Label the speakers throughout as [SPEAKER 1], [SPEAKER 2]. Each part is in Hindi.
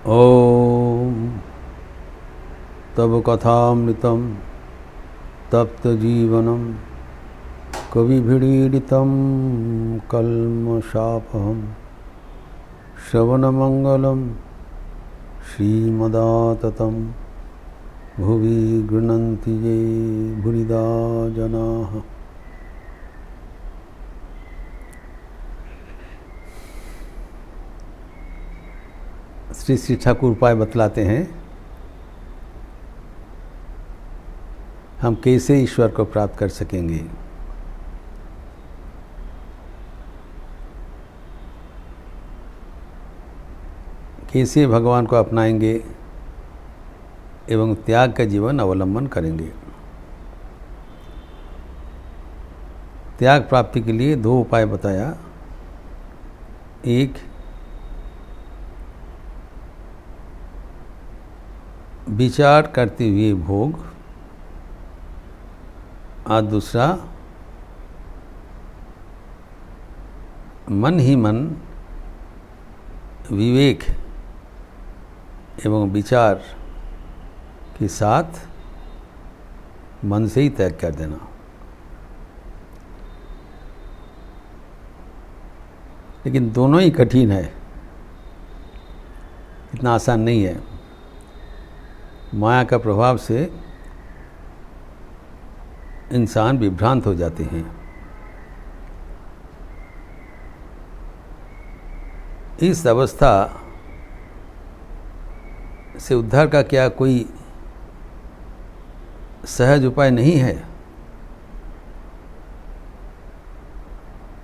[SPEAKER 1] ॐ तव कथामृतं तप्तजीवनं कविभिरीडितं कल्मषापहं श्रवणमङ्गलं श्रीमदाततं भुवि गृह्णन्ति ये भूरिदा जनाः। श्री श्री ठाकुर उपाय बतलाते हैं हम कैसे ईश्वर को प्राप्त कर सकेंगे। कैसे भगवान को अपनाएंगे एवं त्याग का जीवन अवलंबन करेंगे। त्याग प्राप्ति के लिए दो उपाय बताया। एक, विचार करते हुए भोग, और दूसरा मन ही मन विवेक एवं विचार के साथ मन से ही त्याग कर देना। लेकिन दोनों ही कठिन है, इतना आसान नहीं है। माया का प्रभाव से इंसान विभ्रांत हो जाते हैं। इस अवस्था से उद्धार का क्या कोई सहज उपाय नहीं है?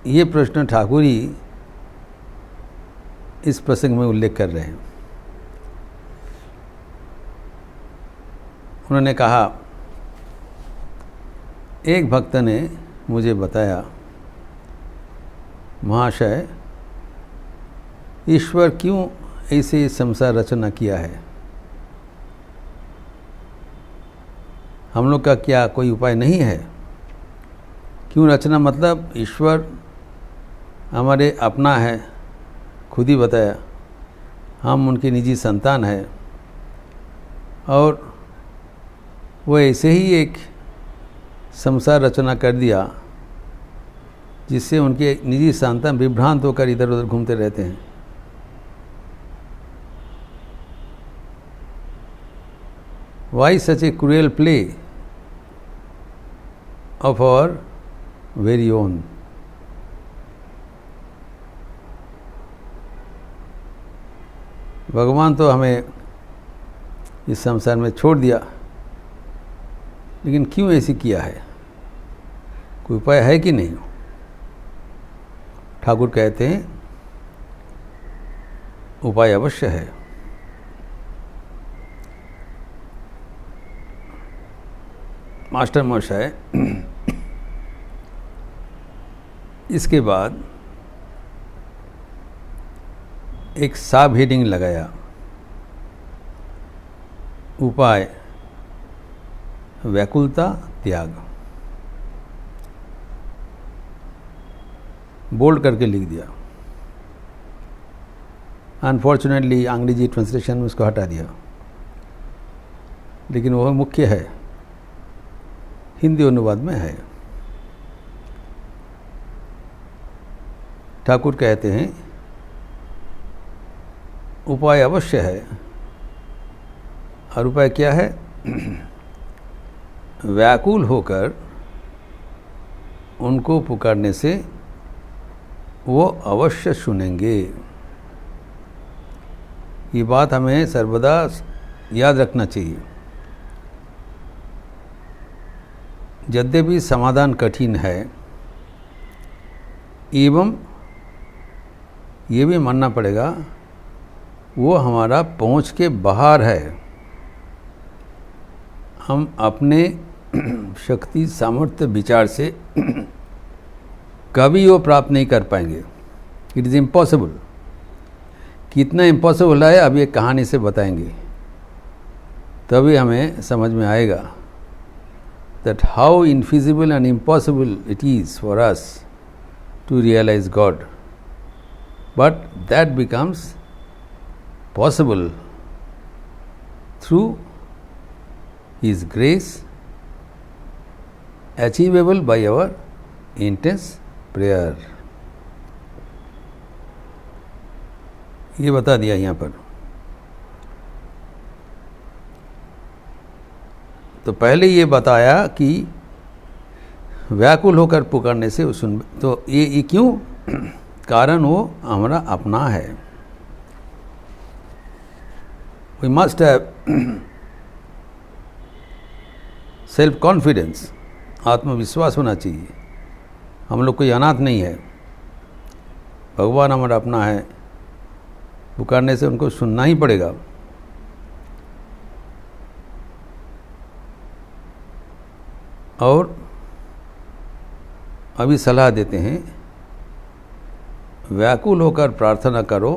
[SPEAKER 1] ये प्रश्न ठाकुर ही इस प्रसंग में उल्लेख कर रहे हैं। उन्होंने कहा, एक भक्त ने मुझे बताया, महाशय, ईश्वर क्यों ऐसे संसार रचना किया है? हम लोग का क्या कोई उपाय नहीं है? क्यों रचना? मतलब ईश्वर हमारे अपना है, खुद ही बताया, हम उनके निजी संतान हैं, और वो ऐसे ही एक संसार रचना कर दिया जिससे उनके निजी संतान विभ्रांत होकर इधर उधर घूमते रहते हैं। Why such a cruel play of our very own? भगवान तो हमें इस संसार में छोड़ दिया, लेकिन क्यों ऐसे किया है? कोई उपाय है कि नहीं? ठाकुर कहते हैं, उपाय अवश्य है। मास्टर मशाय इसके बाद एक सब हेडिंग लगाया, उपाय व्याकुलता त्याग। बोल्ड करके लिख दिया। अनफॉर्चुनेटली अंग्रेजी ट्रांसलेशन में उसको हटा दिया, लेकिन वह मुख्य है, हिंदी अनुवाद में है। ठाकुर कहते हैं, उपाय अवश्य है। और उपाय क्या है? व्याकुल होकर उनको पुकारने से वो अवश्य सुनेंगे। ये बात हमें सर्वदा याद रखना चाहिए। यद्यपि समाधान कठिन है, एवं ये भी मानना पड़ेगा वो हमारा पहुंच के बाहर है। हम अपने शक्ति, सामर्थ्य, विचार से कभी वो प्राप्त नहीं कर पाएंगे। It is impossible. कितना इम्पॉसिबल है अब ये कहानी से बताएंगे, तभी हमें समझ में आएगा that how infeasible and impossible it is for us to realize God. But that becomes possible through His grace, achievable by our intense prayer. ये बता दिया यहाँ पर। तो पहले ये बताया कि व्याकुल होकर पुकारने से सुन, तो ये क्यों? कारण वो हमारा अपना है। We must have self confidence, आत्मविश्वास होना चाहिए। हम लोग कोई अनाथ नहीं है, भगवान हमारा अपना है। पुकारने से उनको सुनना ही पड़ेगा। और अभी सलाह देते हैं, व्याकुल होकर प्रार्थना करो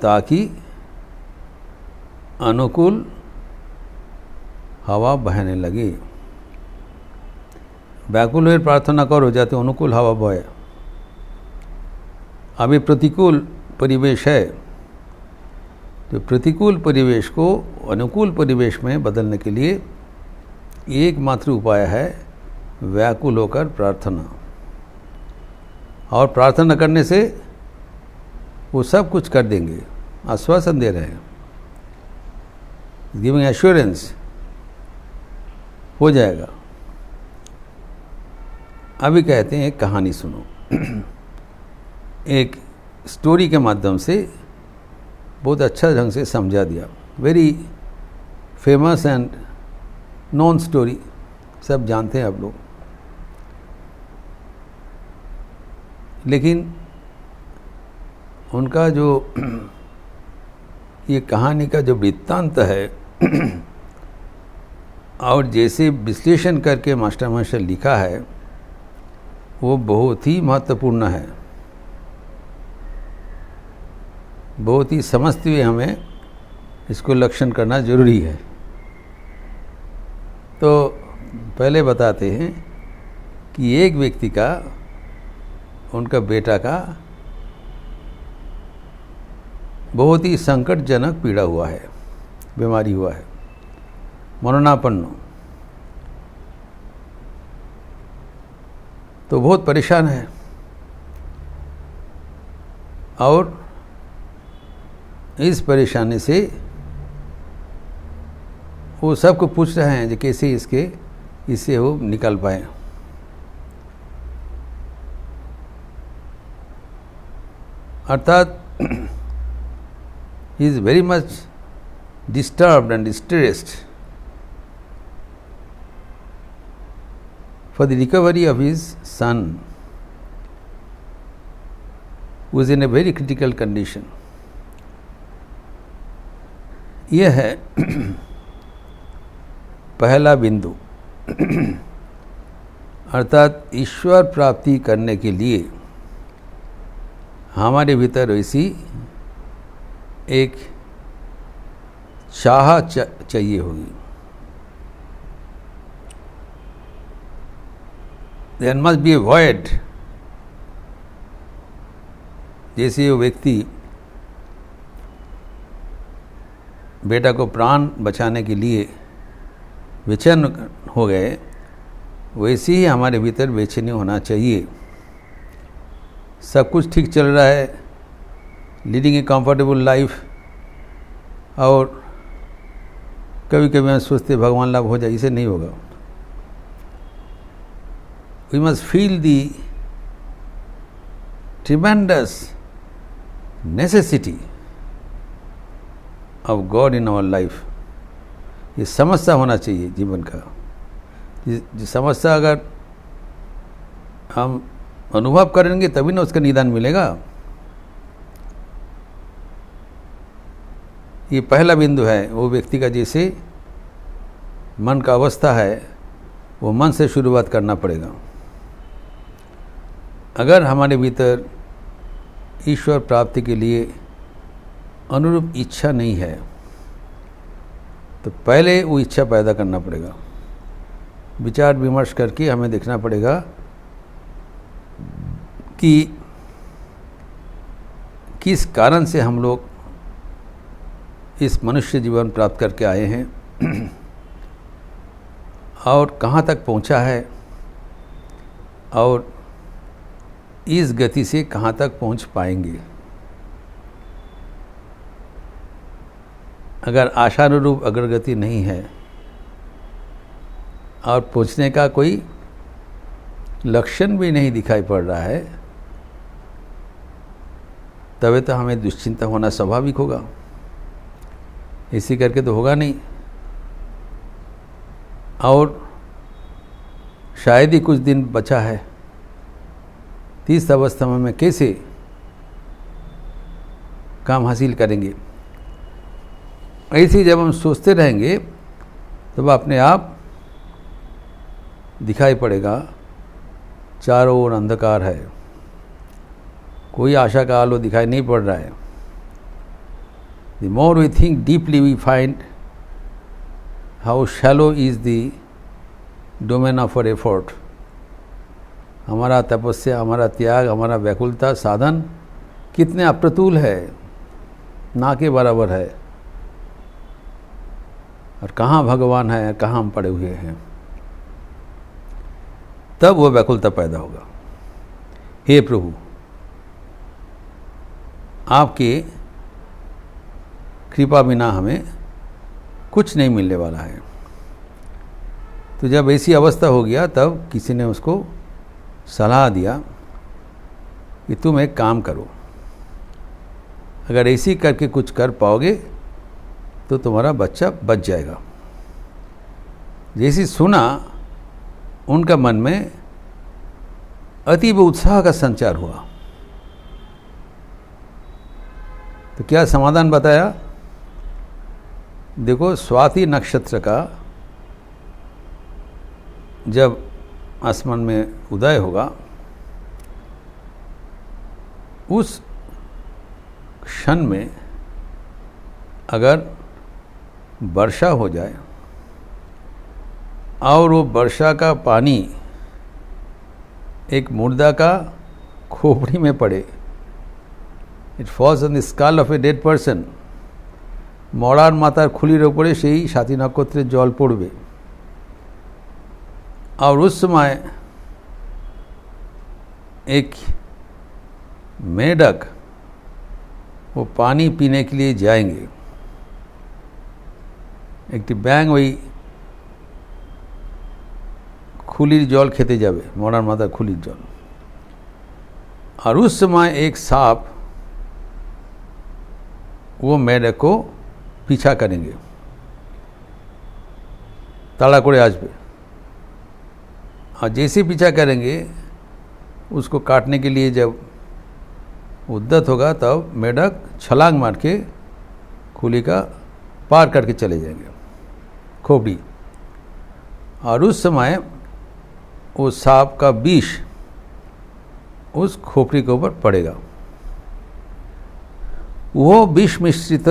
[SPEAKER 1] ताकि अनुकूल हवा बहने लगे। व्याकुल होकर प्रार्थना करो जाते अनुकूल हवा बहे। अभी प्रतिकूल परिवेश है, तो प्रतिकूल परिवेश को अनुकूल परिवेश में बदलने के लिए एकमात्र उपाय है व्याकुल होकर प्रार्थना। और प्रार्थना करने से वो सब कुछ कर देंगे, आश्वासन दे रहे हैं, गिविंग एश्योरेंस, हो जाएगा। अभी कहते हैं एक कहानी सुनो। एक स्टोरी के माध्यम से बहुत अच्छा ढंग से समझा दिया। Very famous and non story, सब जानते हैं आप लोग। लेकिन उनका जो ये कहानी का जो वृत्तांत है और जैसे विश्लेषण करके मास्टर लिखा है, वो बहुत ही महत्वपूर्ण है। बहुत ही समझते हुए हमें इसको लक्षण करना जरूरी है। तो पहले बताते हैं कि एक व्यक्ति का, उनका बेटा का बहुत ही संकटजनक पीड़ा हुआ है, बीमारी हुआ है, मरणापन्न। तो बहुत परेशान है और इस परेशानी से वो सबको पूछ रहे हैं कि कैसे इससे वो निकल पाए। अर्थात he is very much disturbed and stressed for the recovery of his son, who is in a very critical condition. यह है पहला बिंदु। अर्थात ईश्वर प्राप्ति करने के लिए हमारे भीतर वैसी एक चाह चाहिए होगी। There must be a void। जैसे वो व्यक्ति बेटा को प्राण बचाने के लिए बेचैन हो गए, वैसे ही हमारे भीतर बेचैनी होना चाहिए। सब कुछ ठीक चल रहा है, लीडिंग ए कंफर्टेबल लाइफ, और कभी कभी हम सोचते भगवान लाभ हो जाए, इसे नहीं होगा। We must feel the tremendous necessity of God in our life. ये समस्या होना चाहिए जीवन का। ये समस्या अगर हम अनुभव करेंगे तभी ना उसका निदान मिलेगा। ये पहला बिंदु है। वो व्यक्ति का जैसे मन का अवस्था है, वो मन से शुरुआत करना पड़ेगा। अगर हमारे भीतर ईश्वर प्राप्ति के लिए अनुरूप इच्छा नहीं है, तो पहले वो इच्छा पैदा करना पड़ेगा। विचार विमर्श करके हमें देखना पड़ेगा कि किस कारण से हम लोग इस मनुष्य जीवन प्राप्त करके आए हैं और कहाँ तक पहुँचा है और इस गति से कहाँ तक पहुँच पाएंगे। अगर आशानुरूप अग्रगति नहीं है और पहुँचने का कोई लक्षण भी नहीं दिखाई पड़ रहा है, तभी तो हमें दुश्चिंता होना स्वाभाविक होगा। इसी करके तो होगा नहीं। और शायद ही कुछ दिन बचा है। 30 अवस्था में कैसे काम हासिल करेंगे। ऐसे जब हम सोचते रहेंगे तब अपने आप दिखाई पड़ेगा चारों ओर अंधकार है, कोई आशा का आलो दिखाई नहीं पड़ रहा है। The more we think deeply, we find how shallow is the domain of our effort. हमारा तपस्या, हमारा त्याग, हमारा व्याकुलता, साधन कितने अप्रतुल है, ना के बराबर है। और कहाँ भगवान है, कहाँ हम पड़े हुए हैं। तब वो व्याकुलता पैदा होगा। हे प्रभु, आपके कृपा बिना हमें कुछ नहीं मिलने वाला है। तो जब ऐसी अवस्था हो गया तब किसी ने उसको सलाह दिया कि तुम एक काम करो, अगर ऐसी करके कुछ कर पाओगे तो तुम्हारा बच्चा बच जाएगा। जैसे सुना, उनका मन में अतीब उत्साह का संचार हुआ। तो क्या समाधान बताया? देखो, स्वाति नक्षत्र का जब आसमान में उदय होगा, उस क्षण में अगर वर्षा हो जाए और वो वर्षा का पानी एक मुर्दा का खोपड़ी में पड़े, it falls on the skull of a dead person, मरार मातार खुलिर ओपरे सेई साथी नक्षत्रेर जल पड़बे। और उस समय एक मेढक वो पानी पीने के लिए जाएंगे। एक ব্যাঙ ওই खुलिर जल खेते जाबे, मरार मातार खुलिर जल। और उस समय एक सांप वो मेढक को पीछा करेंगे, ताड़ा करे आसबे। और जैसे पीछा करेंगे, उसको काटने के लिए जब उद्यत होगा तब मेढक छलांग मार के खुली का पार करके चले जाएंगे खोपड़ी। और उस समय वो सांप का विष उस खोपड़ी के ऊपर पड़ेगा। वो विष मिश्रित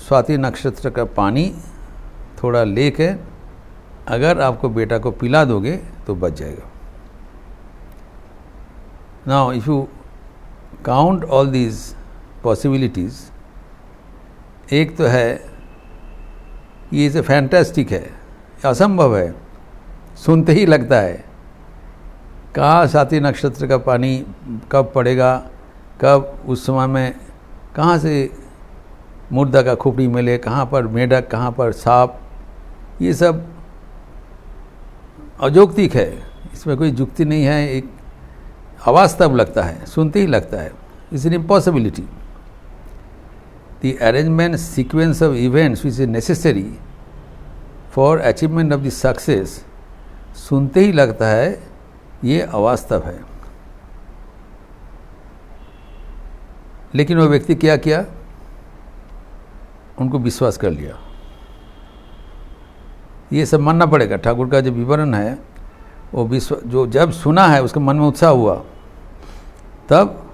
[SPEAKER 1] स्वाति नक्षत्र का पानी थोड़ा लेके अगर आपको बेटा को पिला दोगे तो बच जाएगा। Now if you count all these possibilities, एक तो है ये इसे फैंटास्टिक है, असंभव है, सुनते ही लगता है कहाँ स्वाति नक्षत्र का पानी कब पड़ेगा, कब उस समय में कहाँ से मुर्दा का खोपड़ी मिले, कहाँ पर मेढक, कहाँ पर सांप, ये सब अजौक्तिक है, इसमें कोई जुक्ति नहीं है। एक अवास्तव लगता है, सुनते ही लगता है। It's an impossibility. The arrangement sequence of events which is necessary for achievement of the success, सुनते ही लगता है ये अवास्तव है। लेकिन वो व्यक्ति क्या किया, उनको विश्वास कर लिया। ये सब मानना पड़ेगा। ठाकुर का जो विवरण है वो जो जब सुना है उसके मन में उत्साह हुआ, तब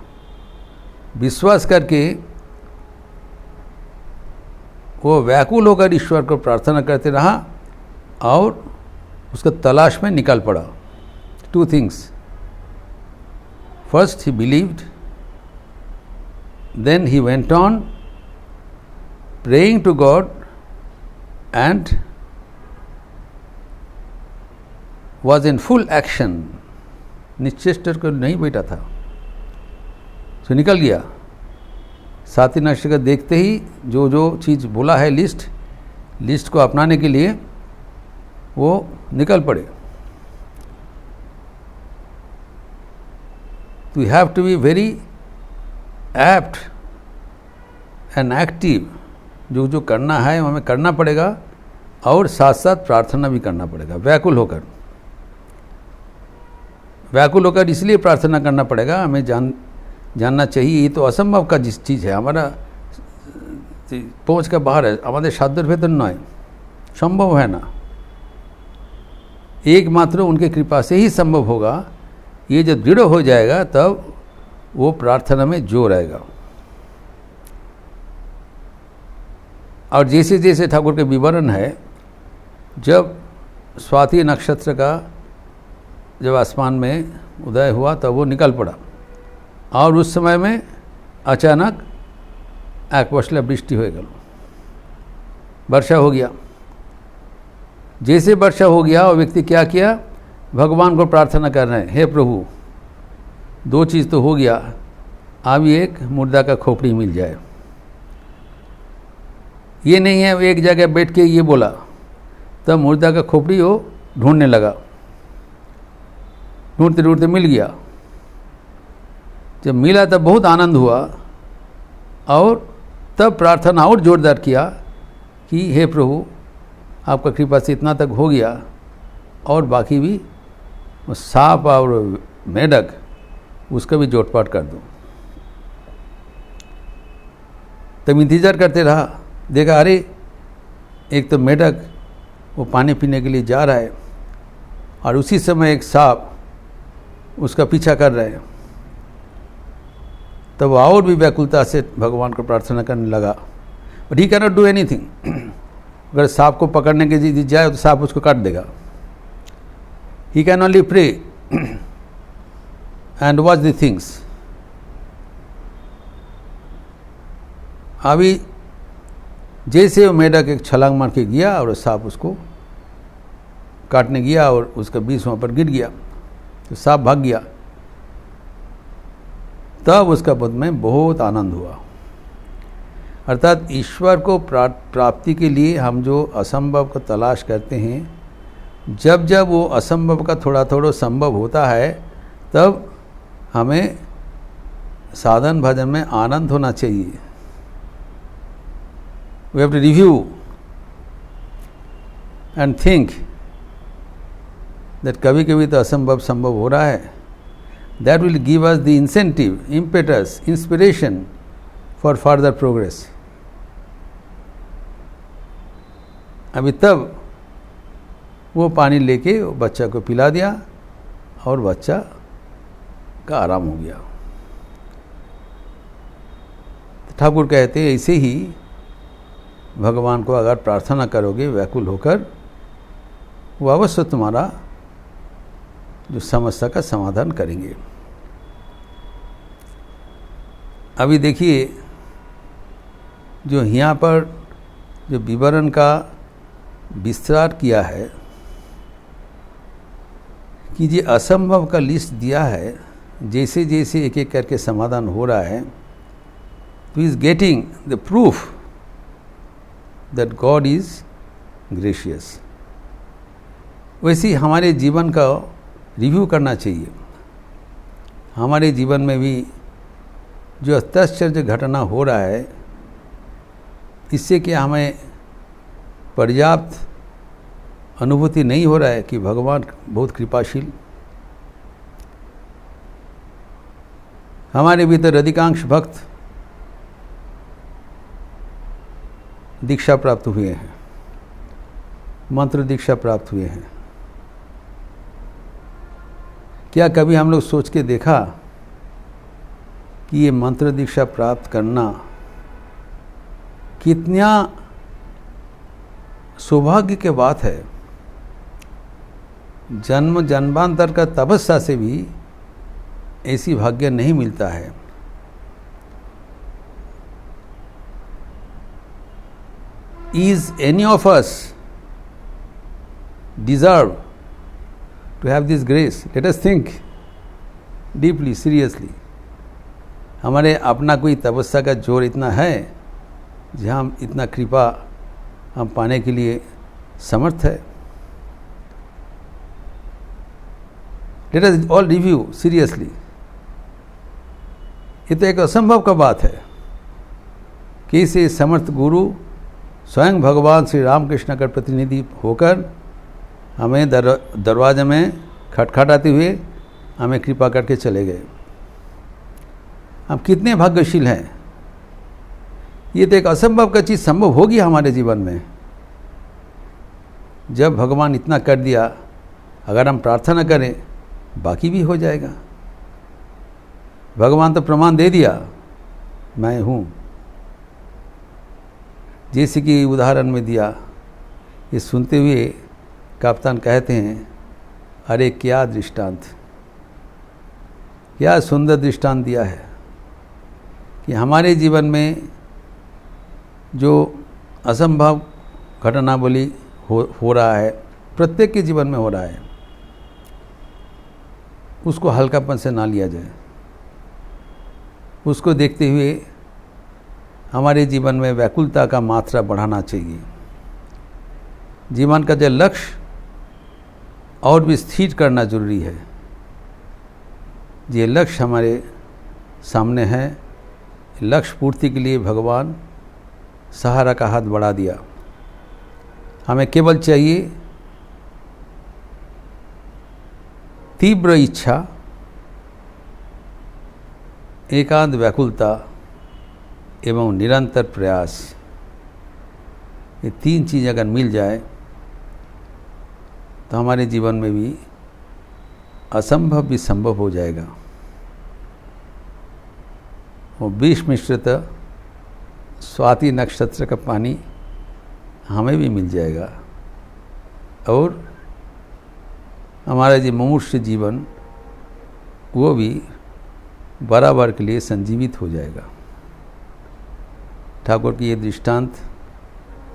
[SPEAKER 1] विश्वास करके वो व्याकुल होकर ईश्वर को प्रार्थना करते रहा और उसका तलाश में निकल पड़ा। 2 things, first he believed, then he went on praying to God and was in full action. निश्चेष्टर को नहीं बैठा था, तो निकल गया। साथी नक्षत्र देखते ही जो जो चीज़ बोला है लिस्ट को अपनाने के लिए वो निकल पड़े। तो you have to be very apt and active. जो जो करना है हमें करना पड़ेगा और साथ साथ प्रार्थना भी करना पड़ेगा, व्याकुल होकर इसलिए प्रार्थना करना पड़ेगा। हमें जानना चाहिए ये तो असंभव का जिस चीज़ है, हमारा पहुँच का बाहर है, हमारे साध्यर भेतर नय, संभव है ना। एकमात्र उनके कृपा से ही संभव होगा। ये जब दृढ़ हो जाएगा तब वो प्रार्थना में जोर आएगा। और जैसे जैसे ठाकुर के विवरण है, जब स्वाति नक्षत्र का जब आसमान में उदय हुआ तब वो निकल पड़ा और उस समय में अचानक एक वृष्टि हो गई, वर्षा हो गया। जैसे वर्षा हो गया वो व्यक्ति क्या किया, भगवान को प्रार्थना कर रहे हैं, हे प्रभु दो चीज़ तो हो गया, अब एक मुर्दा का खोपड़ी मिल जाए। ये नहीं है एक जगह बैठ के ये बोला, तब मुर्दा का खोपड़ी वो ढूंढने लगा, ढूंढते ढूंढते मिल गया। जब मिला तब बहुत आनंद हुआ और तब प्रार्थना और जोरदार किया कि हे प्रभु आपका कृपा से इतना तक हो गया और बाकी भी सांप और मेढक उसका भी जोटपाट कर दो। तब इंतज़ार करते रहा, देखा अरे एक तो मेढक वो पानी पीने के लिए जा रहा है और उसी समय एक सांप उसका पीछा कर रहे हैं। तब वो और भी व्याकुलता से भगवान को प्रार्थना करने लगा, but he can not do anything. अगर सांप को पकड़ने के जी जाए तो सांप उसको काट देगा। He can only pray and watch the things. अभी जैसे वो मेढक एक छलांग मार के गया और सांप उसको काटने गया और उसका विष वहाँ पर गिर गया, तो सांप भाग गया। तब उसका बुद्ध में बहुत आनंद हुआ। अर्थात ईश्वर को प्राप्ति के लिए हम जो असंभव को तलाश करते हैं, जब जब वो असंभव का थोड़ा थोड़ा संभव होता है तब हमें साधन भजन में आनंद होना चाहिए। We have to review and think that कभी कभी तो असंभव संभव हो रहा है। That will give us the incentive, impetus, inspiration for further progress. अभी तब वो पानी लेके बच्चा को पिला दिया और बच्चा का आराम हो गया। ठाकुर कहते हैं ऐसे ही भगवान को अगर प्रार्थना करोगे व्याकुल होकर, वो अवश्य तुम्हारा जो समस्या का समाधान करेंगे। अभी देखिए जो यहाँ पर जो विवरण का विस्तार किया है कि ये असंभव का लिस्ट दिया है, जैसे जैसे एक एक करके समाधान हो रहा है, तो is getting the proof that God is gracious. वैसे ही हमारे जीवन का रिव्यू करना चाहिए। हमारे जीवन में भी जो अत्याश्चर्य घटना हो रहा है, इससे क्या हमें पर्याप्त अनुभूति नहीं हो रहा है कि भगवान बहुत कृपाशील। हमारे भीतर अधिकांश भक्त दीक्षा प्राप्त हुए हैं, मंत्र दीक्षा प्राप्त हुए हैं। क्या कभी हम लोग सोच के देखा कि ये मंत्र दीक्षा प्राप्त करना कितना सौभाग्य की बात है। जन्म जन्मांतर का तपस्या से भी ऐसी भाग्य नहीं मिलता है। Is any of us deserve to have this grace? Let us think deeply, seriously. हमारे अपना कोई तपस्या का जोर इतना है जहाँ हम इतना कृपा हम पाने के लिए समर्थ है? Let us all review seriously. ये तो एक असंभव का बात है कि इसे समर्थ गुरु स्वयं भगवान श्री रामकृष्ण का प्रतिनिधि होकर हमें दरवाजे में खटखटाते हुए हमें कृपा करके चले गए। हम कितने भाग्यशील हैं। ये तो एक असंभव का चीज़ संभव होगी हमारे जीवन में। जब भगवान इतना कर दिया, अगर हम प्रार्थना करें बाकी भी हो जाएगा। भगवान तो प्रमाण दे दिया, मैं हूँ। जैसे कि उदाहरण में दिया, ये सुनते हुए कप्तान कहते हैं, अरे क्या दृष्टांत, क्या सुंदर दृष्टांत दिया है कि हमारे जीवन में जो असंभव घटनावली हो रहा है, प्रत्येक के जीवन में हो रहा है, उसको हल्कापन से ना लिया जाए। उसको देखते हुए हमारे जीवन में व्याकुलता का मात्रा बढ़ाना चाहिए। जीवन का जो लक्ष्य और भी स्थिर करना जरूरी है। ये लक्ष्य हमारे सामने है, लक्ष्य पूर्ति के लिए भगवान सहारा का हाथ बढ़ा दिया। हमें केवल चाहिए तीव्र इच्छा, एकांत व्याकुलता एवं निरंतर प्रयास। ये तीन चीज़ अगर मिल जाए तो हमारे जीवन में भी असंभव भी संभव हो जाएगा। वो विष मिश्रित स्वाति नक्षत्र का पानी हमें भी मिल जाएगा और हमारा जो मुमूर्ष जीवन वो भी बराबर के लिए संजीवित हो जाएगा। ठाकुर की ये दृष्टांत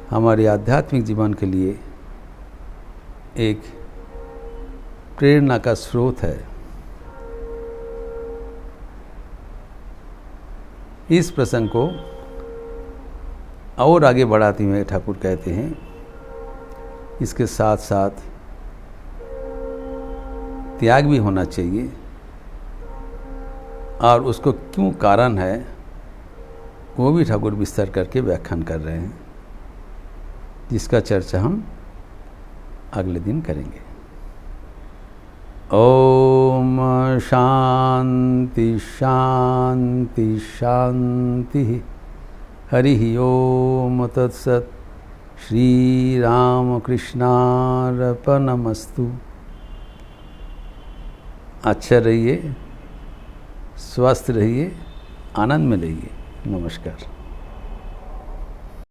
[SPEAKER 1] हमारे आध्यात्मिक जीवन के लिए एक प्रेरणा का स्रोत है। इस प्रसंग को और आगे बढ़ाते हुए ठाकुर कहते हैं, इसके साथ साथ त्याग भी होना चाहिए और उसको क्यों कारण है वो भी ठाकुर विस्तार करके व्याख्यान कर रहे हैं, जिसका चर्चा हम अगले दिन करेंगे। ओम शांति शांति शांति। हरि ओम तत्सत। श्री राम कृष्णार्पणमस्तु। अच्छा रहिए, स्वस्थ रहिए, आनंद में रहिए। नमस्कार।